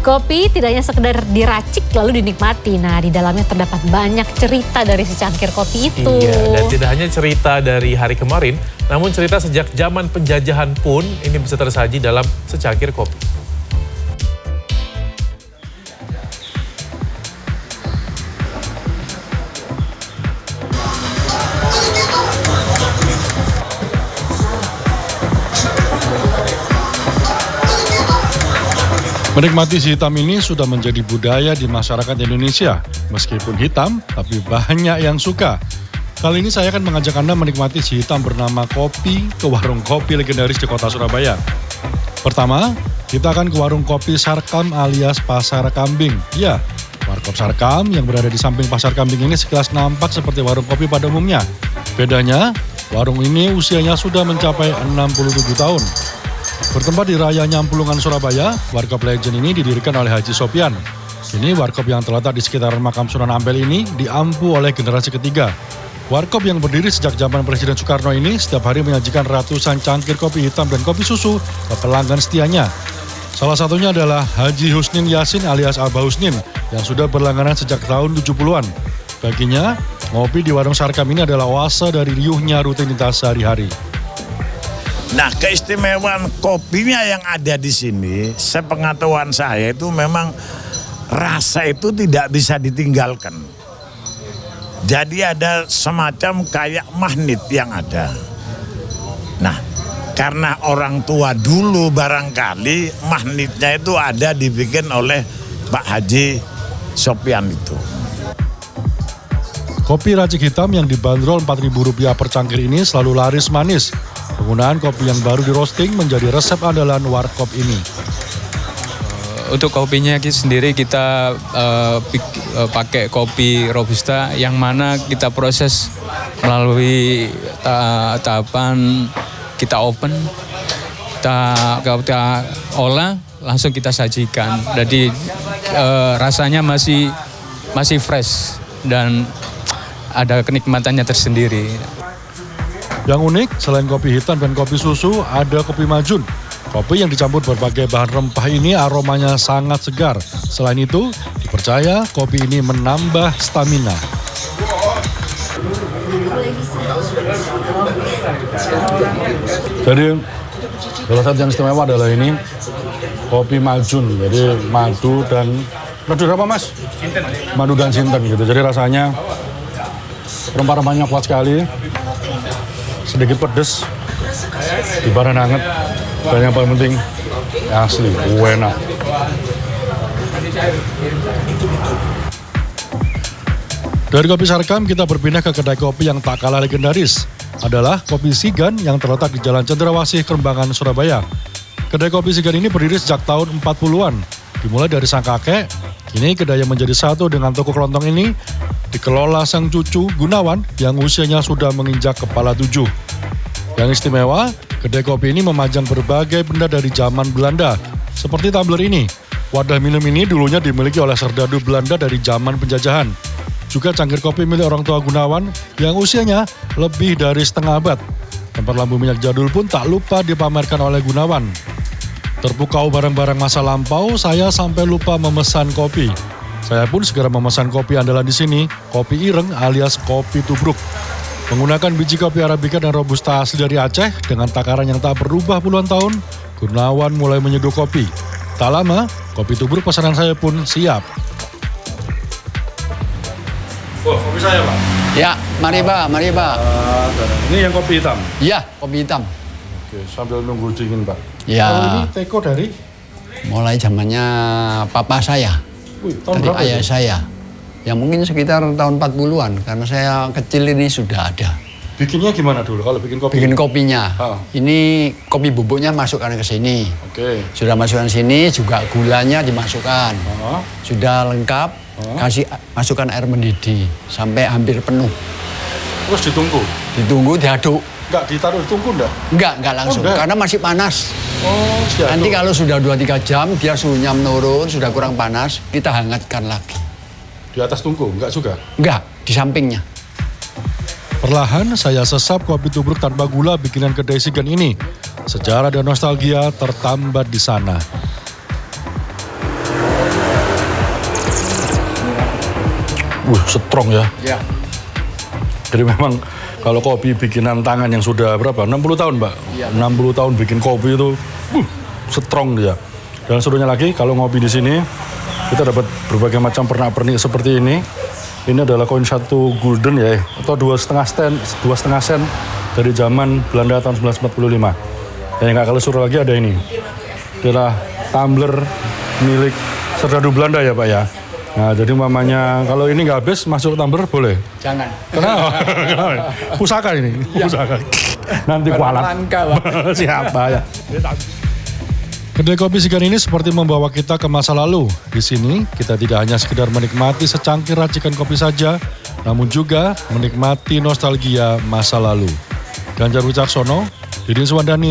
Kopi tidak hanya sekedar diracik lalu dinikmati. Nah, di dalamnya terdapat banyak cerita dari secangkir kopi itu. Iya, dan tidak hanya cerita dari hari kemarin, namun cerita sejak zaman penjajahan pun ini bisa tersaji dalam secangkir kopi. Menikmati si hitam ini sudah menjadi budaya di masyarakat Indonesia. Meskipun hitam, tapi banyak yang suka. Kali ini saya akan mengajak Anda menikmati si hitam bernama kopi ke warung kopi legendaris di kota Surabaya. Pertama, kita akan ke warung kopi Sarkam alias Pasar Kambing. Ya, warkop Sarkam yang berada di samping Pasar Kambing ini sekilas nampak seperti warung kopi pada umumnya. Bedanya, warung ini usianya sudah mencapai 67 tahun. Bertempat di Raya Nyampulungan, Surabaya, warkop legend ini didirikan oleh Haji Sopyan. Kini warkop yang terletak di sekitaran makam Sunan Ampel ini diampu oleh generasi ketiga. Warkop yang berdiri sejak zaman Presiden Soekarno ini setiap hari menyajikan ratusan cangkir kopi hitam dan kopi susu ke pelanggan setianya. Salah satunya adalah Haji Husnin Yasin alias Abah Husnin yang sudah berlangganan sejak tahun 70-an. Baginya, ngopi di warung Sarkam ini adalah oase dari riuhnya rutinitas sehari-hari. Nah, keistimewaan kopinya yang ada di sini, sepengetahuan saya itu memang rasa itu tidak bisa ditinggalkan. Jadi ada semacam kayak magnet yang ada. Nah, karena orang tua dulu barangkali magnetnya itu ada dibikin oleh Pak Haji Sopyan itu. Kopi racik hitam yang dibanderol Rp4.000 per cangkir ini selalu laris manis. Penggunaan kopi yang baru di roasting menjadi resep andalan warkop ini. Untuk kopinya sendiri kita pakai kopi Robusta yang mana kita proses melalui tahapan kita open, kita olah, langsung kita sajikan. Jadi rasanya masih fresh dan ada kenikmatannya tersendiri. Yang unik, selain kopi hitam dan kopi susu, ada kopi majun. Kopi yang dicampur berbagai bahan rempah ini aromanya sangat segar. Selain itu, dipercaya kopi ini menambah stamina. Jadi, salah satu yang istimewa adalah ini kopi majun. Jadi madu dan apa mas? Madu dan sinten gitu. Jadi rasanya rempah-rempahnya kuat sekali. Sedikit pedes, ibarat hangat, dan yang paling penting asli, enak. Dari kopi Sarkam kita berpindah ke kedai kopi yang tak kalah legendaris. Adalah Kopi Sigan yang terletak di Jalan Cendrawasih, Kerembangan, Surabaya. Kedai kopi Sigan ini berdiri sejak tahun 40-an. Dimulai dari sang kakek, kini kedai yang menjadi satu dengan toko kelontong ini dikelola sang cucu Gunawan yang usianya sudah menginjak kepala 7. Yang istimewa, kedai kopi ini memajang berbagai benda dari zaman Belanda. Seperti tumbler ini. Wadah minum ini dulunya dimiliki oleh serdadu Belanda dari zaman penjajahan. Juga cangkir kopi milik orang tua Gunawan yang usianya lebih dari setengah abad. Tempat lampu minyak jadul pun tak lupa dipamerkan oleh Gunawan. Terpukau barang-barang masa lampau, saya sampai lupa memesan kopi. Saya pun segera memesan kopi andalan di sini, kopi ireng alias kopi tubruk. Menggunakan biji kopi Arabica dan Robusta asli dari Aceh dengan takaran yang tak berubah puluhan tahun, Gunawan mulai menyeduh kopi. Tak lama, kopi tubruk pesanan saya pun siap. Oh, kopi saya Pak? Ya, mari Pak. Ini yang kopi hitam? Iya, kopi hitam. Oke, sambil nunggu dingin Pak. Ya. Kalau ini teko dari? Mulai zamannya papa saya. Wih, tahun dari berapa ayah itu? saya. Yang mungkin sekitar tahun 40-an, karena saya kecil ini sudah ada. Bikinnya gimana dulu kalau bikin kopi? Bikin kopinya. Ah. Ini kopi bubuknya masukkan ke sini. Oke. Sudah masukkan sini, juga gulanya dimasukkan. Ah. Sudah lengkap, masukkan air mendidih sampai hampir penuh. Terus ditunggu? Ditunggu, diaduk. Enggak ditaruh ditunggu enggak? Enggak langsung, enggak. karena masih panas. Oh, siap. Nanti kalau sudah 2-3 jam, dia suhunya menurun, sudah kurang panas, kita hangatkan lagi. Di atas tungku, enggak juga? Enggak, di sampingnya. Perlahan saya sesap kopi tubruk tanpa gula bikinan kedai Sigan ini. Sejarah dan nostalgia tertambat di sana. Strong ya. Ya. Jadi memang kalau kopi bikinan tangan yang sudah berapa? 60 tahun, Mbak? Iya. 60 tahun bikin kopi itu strong dia. Dan serunya lagi kalau ngopi di sini kita dapat berbagai macam pernak-pernik seperti ini. Ini adalah koin 1 gulden ya, atau 2,5 sen dari zaman Belanda tahun 1945. Dan yang nggak kalah seru lagi ada ini. Adalah tumbler milik Serdadu Belanda ya, Pak ya. Nah, jadi umpamanya kalau ini nggak habis masuk tumbler boleh. Jangan. Kenapa? Pusaka ini, pusaka. Nanti kualat. Langka, Pak. Siapa ya? Kedai kopi Sigan ini seperti membawa kita ke masa lalu. Di sini kita tidak hanya sekedar menikmati secangkir racikan kopi saja, namun juga menikmati nostalgia masa lalu. Ganjar Wicaksono, Didin Suwandani.